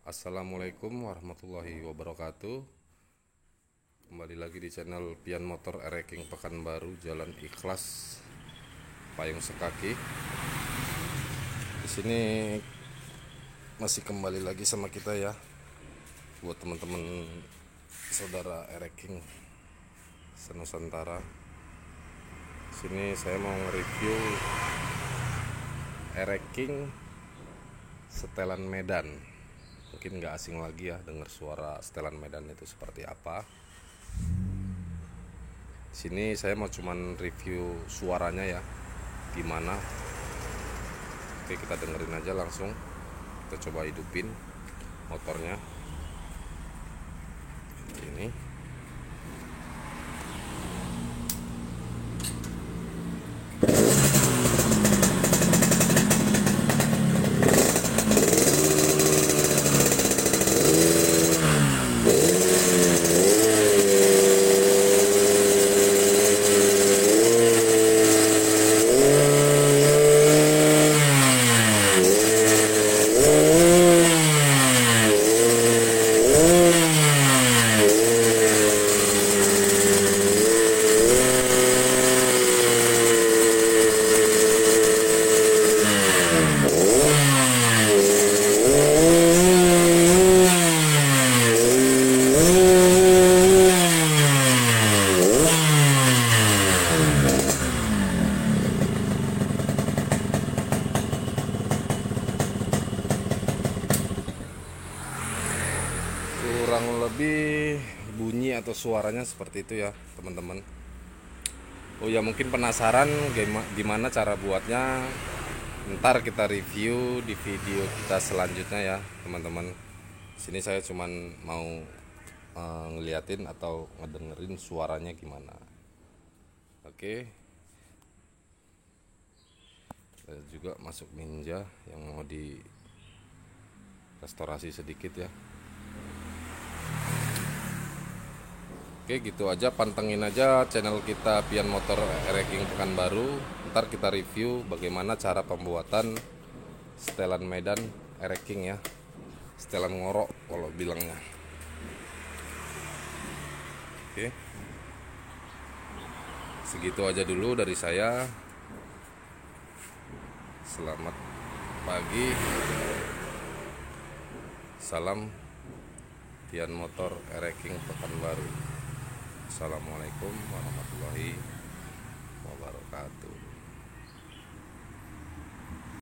Assalamualaikum warahmatullahi wabarakatuh. Kembali lagi di channel Pian Motor Ereking Pekanbaru, Jalan Ikhlas, Payung Sekaki. Di sini masih kembali lagi sama kita ya, buat teman-teman saudara Ereking senusantara. Sini saya mau nge-review Ereking setelan Medan. Mungkin nggak asing lagi ya dengar suara setelan Medan itu seperti apa. Sini saya mau cuman review suaranya ya, gimana. Oke, kita dengerin aja langsung. Kita coba hidupin motornya. Ini kurang lebih bunyi atau suaranya seperti itu ya teman-teman. Oh ya, mungkin penasaran gimana cara buatnya, ntar kita review di video kita selanjutnya ya teman-teman. Sini saya cuman mau ngeliatin atau ngedengerin suaranya gimana. Oke, ada juga masuk Ninja yang mau di restorasi sedikit ya. Oke, gitu aja, pantengin aja channel kita Pian Motor Ereking Pekanbaru. Ntar kita review bagaimana cara pembuatan setelan Medan Ereking ya, setelan ngorok kalau bilangnya. Oke, segitu aja dulu dari saya. Selamat pagi, salam Pian Motor Ereking Pekanbaru. Assalamualaikum warahmatullahi wabarakatuh.